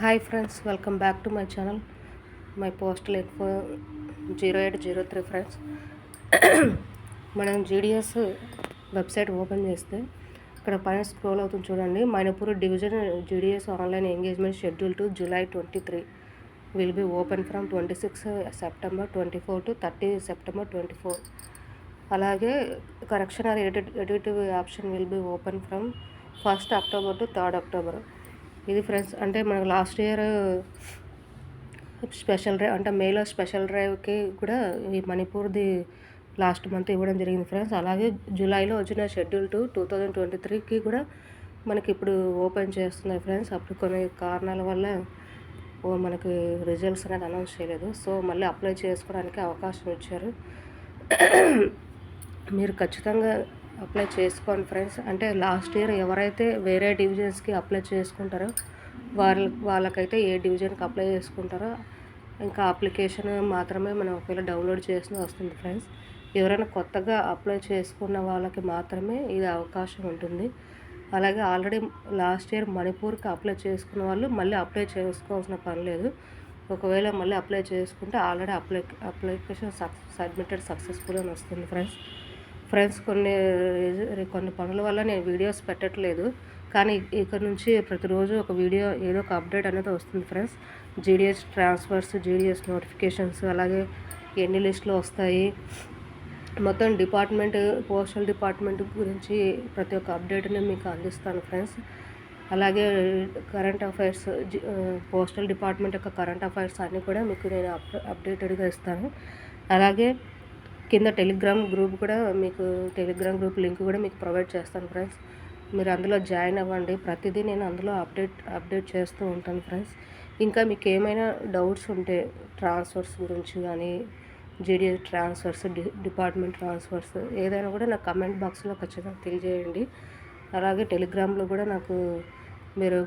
Hi friends, welcome back to my channel. My postal info 0803 friends. మనం GDS website open చేస్తే ఇక్కడ పైన scroll అవుతుంది చూడండి. Mainpur division GDS online engagement schedule to July 23 will be open from 26 September 24 to 30 September 24. అలాగే correction or additive option will be open from 1st October to 3rd October. ఇది friends, అంటే మనకు last year special drive అంటే మేలో special డ్రైవ్కి కూడా ఈ మణిపూర్ది last month ఇవ్వడం జరిగింది ఫ్రెండ్స్. అలాగే జూలైలో వచ్చిన షెడ్యూల్ టు 2023కి కూడా మనకి ఇప్పుడు ఓపెన్ చేస్తున్నారు ఫ్రెండ్స్. అప్పుడు కొన్ని కారణాల వల్ల మనకి రిజల్ట్స్ అనేది అనౌన్స్ చేయలేదు. సో మళ్ళీ అప్లై చేసుకోవడానికి అవకాశం ఇచ్చారు. మీరు ఖచ్చితంగా అప్లై చేసుకోండి ఫ్రెండ్స్. అంటే లాస్ట్ ఇయర్ ఎవరైతే వేరే డివిజన్స్కి అప్లై చేసుకుంటారో వాళ్ళకైతే ఏ డివిజన్కి అప్లై చేసుకుంటారో ఇంకా అప్లికేషన్ మాత్రమే మనం ఒకవేళ డౌన్లోడ్ చేసిన వస్తుంది ఫ్రెండ్స్. ఎవరైనా కొత్తగా అప్లై చేసుకున్న వాళ్ళకి మాత్రమే ఇది అవకాశం ఉంటుంది. అలాగే ఆల్రెడీ లాస్ట్ ఇయర్ మణిపూర్కి అప్లై చేసుకున్న వాళ్ళు మళ్ళీ అప్లై చేసుకోవాల్సిన పని లేదు. ఒకవేళ మళ్ళీ అప్లై చేసుకుంటే ఆల్రెడీ అప్లికేషన్ సబ్మిటెడ్ సక్సెస్ఫుల్ అని వస్తుంది ఫ్రెండ్స్. కొన్ని పనుల వల్ల నేను వీడియోస్ పెట్టట్లేదు, కానీ ఇక్కడ నుంచి ప్రతిరోజు ఒక వీడియో ఏదో ఒక అప్డేట్ అనేది వస్తుంది friends. GDS transfers, GDS notifications, అలాగే ఎన్ని లిస్టులు వస్తాయి, మొత్తం డిపార్ట్మెంట్ పోస్టల్ డిపార్ట్మెంట్ గురించి ప్రతి ఒక్క అప్డేట్ని మీకు అందిస్తాను ఫ్రెండ్స్. అలాగే కరెంట్ అఫైర్స్, పోస్టల్ డిపార్ట్మెంట్ యొక్క కరెంట్ అఫైర్స్ అన్నీ కూడా మీకు నేను అప్డేటెడ్గా ఇస్తాను. అలాగే కింద టెలిగ్రామ్ గ్రూప్ కూడా మీకు టెలిగ్రామ్ గ్రూప్ లింక్ కూడా మీకు ప్రొవైడ్ చేస్తాను ఫ్రెండ్స్. మీరు అందులో జాయిన్ అవ్వండి. ప్రతిదీ నేను అందులో అప్డేట్ చేస్తూ ఉంటాను ఫ్రెండ్స్. ఇంకా మీకు ఏమైనా డౌట్స్ ఉంటే ట్రాన్స్ఫర్స్ గురించి కానీ, జీడిఎస్ ట్రాన్స్ఫర్స్, డిపార్ట్మెంట్ ట్రాన్స్ఫర్స్ ఏదైనా కూడా నాకు కమెంట్ బాక్స్లో ఖచ్చితంగా తెలియజేయండి. అలాగే టెలిగ్రామ్లో కూడా నాకు మీరు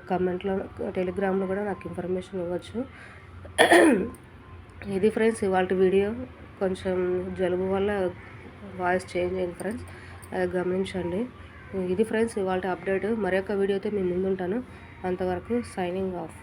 టెలిగ్రామ్లో కూడా నాకు ఇన్ఫర్మేషన్ ఇవ్వచ్చు. ఇది ఫ్రెండ్స్ ఇవాళ వీడియో. కొంచెం జలుబు వల్ల వాయిస్ చేంజ్ అయింది ఫ్రెండ్స్, అది గమనించండి. ఇది ఫ్రెండ్స్ ఇవాళ అప్డేట్. మరొక వీడియోతో మీ ముందుంటాను. అంతవరకు సైనింగ్ ఆఫ్.